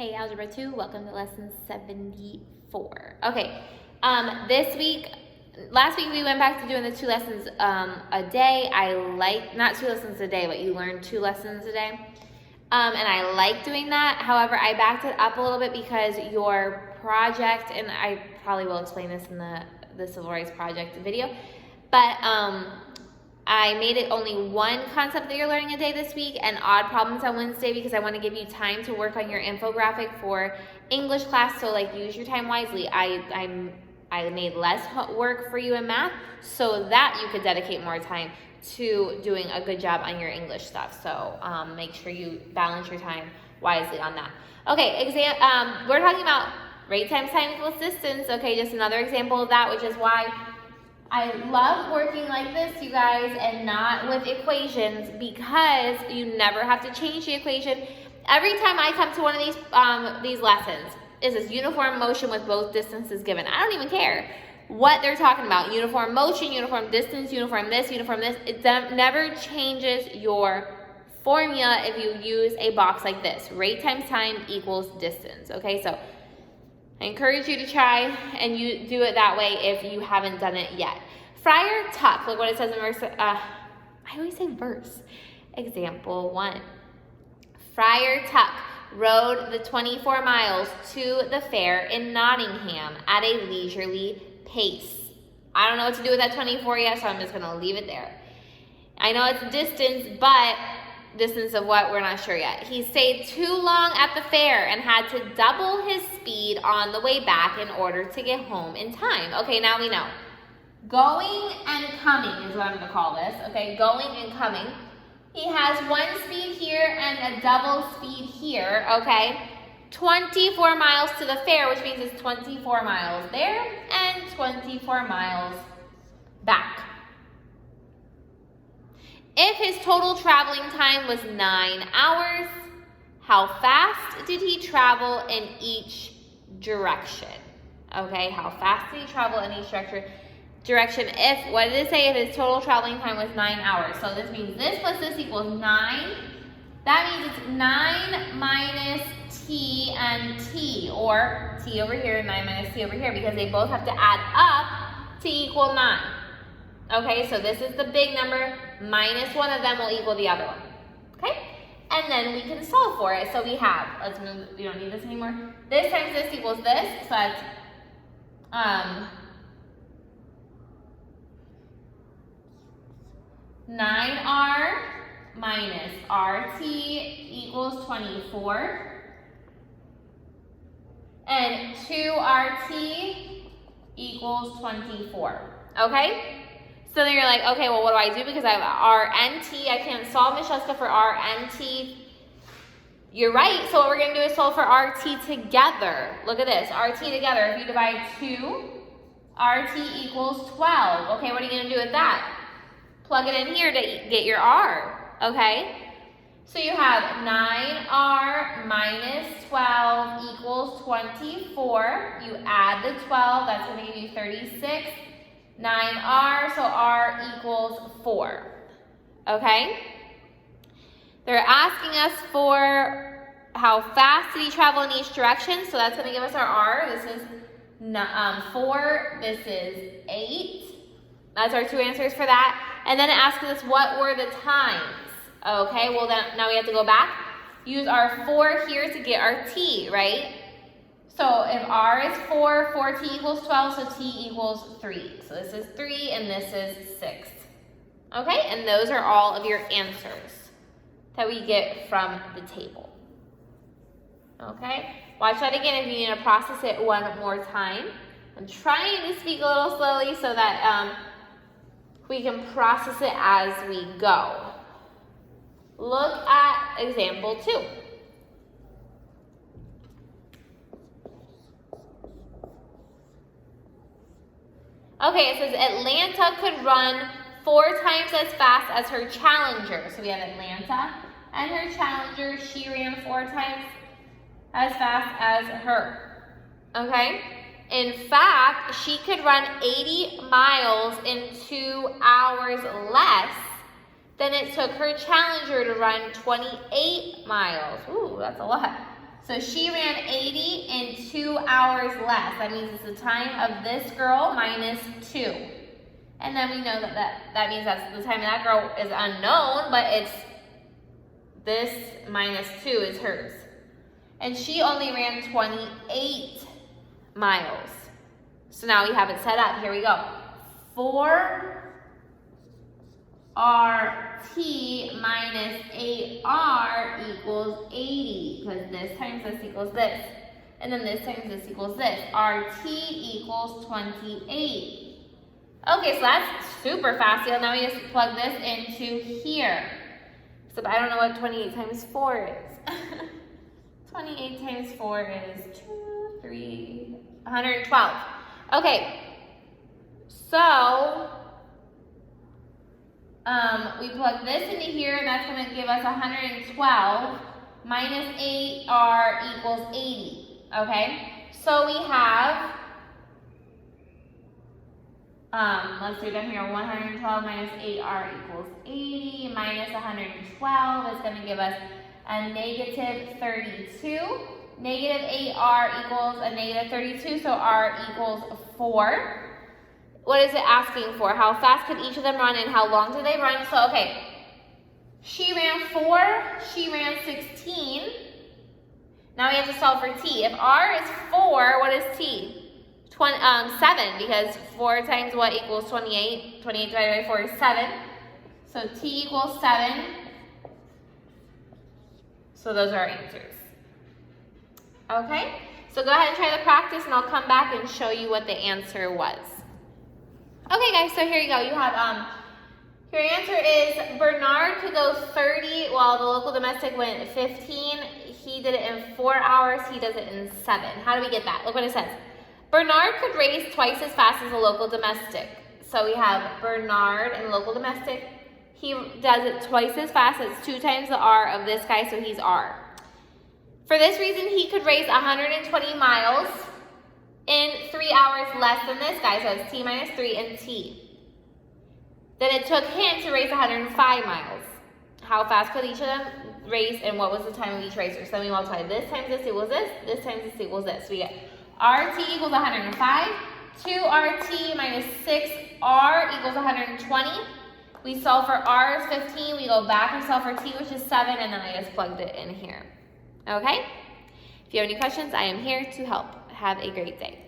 Hey, Algebra 2, welcome to lesson 74. Okay, last week we went back to doing the 2 lessons a day. Not 2 lessons a day, but you learn 2 lessons a day. And I like doing that. However, I backed it up a little bit because your project, and I probably will explain this in the Civil Rights Project video, but I made it only 1 concept that you're learning a day this week and odd problems on Wednesday because I want to give you time to work on your infographic for English class. So use your time wisely. I made less work for you in math so that you could dedicate more time to doing a good job on your English stuff. So make sure you balance your time wisely on that. Okay, we're talking about rate times time equals distance. Okay, just another example of that, which is why I love working like this, you guys, and not with equations, because you never have to change the equation. Every time I come to one of these lessons, it says uniform motion with both distances given. I don't even care what they're talking about. Uniform motion, uniform distance, uniform this, uniform this. It never changes your formula if you use a box like this. Rate times time equals distance. Okay, so I encourage you to try and you do it that way if you haven't done it yet. Friar Tuck, look what it says in verse, I always say verse. Example 1. Friar Tuck rode the 24 miles to the fair in Nottingham at a leisurely pace. I don't know what to do with that 24 yet, so I'm just going to leave it there. I know it's distance, but distance of what? We're not sure yet. He stayed too long at the fair and had to double his speed on the way back in order to get home in time. Okay, now we know. Going and coming is what I'm going to call this. Okay, going and coming. He has 1 speed here and a double speed here. Okay, 24 miles to the fair, which means it's 24 miles there and 24 miles back. If his total traveling time was 9 hours, how fast did he travel in each direction? Okay, how fast did he travel in each direction? What did it say? If his total traveling time was 9 hours. So this means this plus this equals 9. That means it's 9 minus t and t, or t over here, 9 minus t over here, because they both have to add up to equal 9. Okay, so this is the big number, minus one of them will equal the other one. Okay, and then we can solve for it. So we have, let's move, we don't need this anymore. This times this equals this, so that's 9r minus rt equals 24. And 2rt equals 24. Okay? So then you're like, okay, well, what do I do? Because I have RNT. I can't solve, Miss Jessica, for RNT. You're right. So what we're going to do is solve for RT together. Look at this. RT together. If you divide 2, RT equals 12. Okay, what are you going to do with that? Plug it in here to get your R. Okay? So you have 9r minus 12 equals 24. You add the 12. That's going to give you 36. 9r, so r equals 4. Okay? They're asking us for how fast did he travel in each direction, so that's going to give us our r. This is 4, this is 8. That's our 2 answers for that. And then it asks us what were the times. Okay, well then now we have to go back. Use our 4 here to get our t, right? So if r is 4, 4t equals 12, so t equals 3. So this is 3 and this is 6. Okay, and those are all of your answers that we get from the table. Okay, watch that again if you need to process it one more time. I'm trying to speak a little slowly so that we can process it as we go. Look at example 2. Okay, it says Atlanta could run 4 times as fast as her challenger. So we have Atlanta and her challenger. She ran 4 times as fast as her. Okay? In fact, she could run 80 miles in 2 hours less than it took her challenger to run 28 miles. Ooh, that's a lot. So she ran 80 in 2 hours less. That means it's the time of this girl minus 2. And then we know that means that's the time of that girl is unknown, but it's this minus 2 is hers. And she only ran 28 miles. So now we have it set up. Here we go. 4RT minus 8R equals 80, because this times this equals this. And then this times this equals this. RT equals 28. Okay, so that's super fast. So now we just plug this into here. So I don't know what 28 times 4 is. 28 times 4 is 112. Okay, so we plug this into here, and that's going to give us 112 minus 8R equals 80. Okay, so we have, let's do it down here, 112 minus 8R equals 80, minus 112 is going to give us a negative 32. Negative 8R equals a negative 32, so R equals 4. What is it asking for? How fast could each of them run and how long did they run? So, okay, she ran 4, she ran 16. Now we have to solve for T. If R is 4, what is T? 7, because 4 times what equals 28? 28 divided by 4 is 7. So T equals 7. So those are our answers. Okay, so go ahead and try the practice, and I'll come back and show you what the answer was. Okay, guys, so here you go. You have, your answer is Bernard could go 30 while the local domestic went 15. He did it in 4 hours. He does it in 7. How do we get that? Look what it says. Bernard could race twice as fast as the local domestic. So we have Bernard and local domestic. He does it twice as fast. It's 2 times the R of this guy, so he's R. For this reason, he could race 120 miles in 3 hours less than this guy, so it's T minus 3 and T. Then it took him to race 105 miles. How fast could each of them race, and what was the time of each racer? So then we multiply this times this equals this times this equals this. We get RT equals 105, 2RT minus 6R equals 120. We solve for R is 15, we go back and solve for T, which is 7, and then I just plugged it in here. Okay? If you have any questions, I am here to help. Have a great day.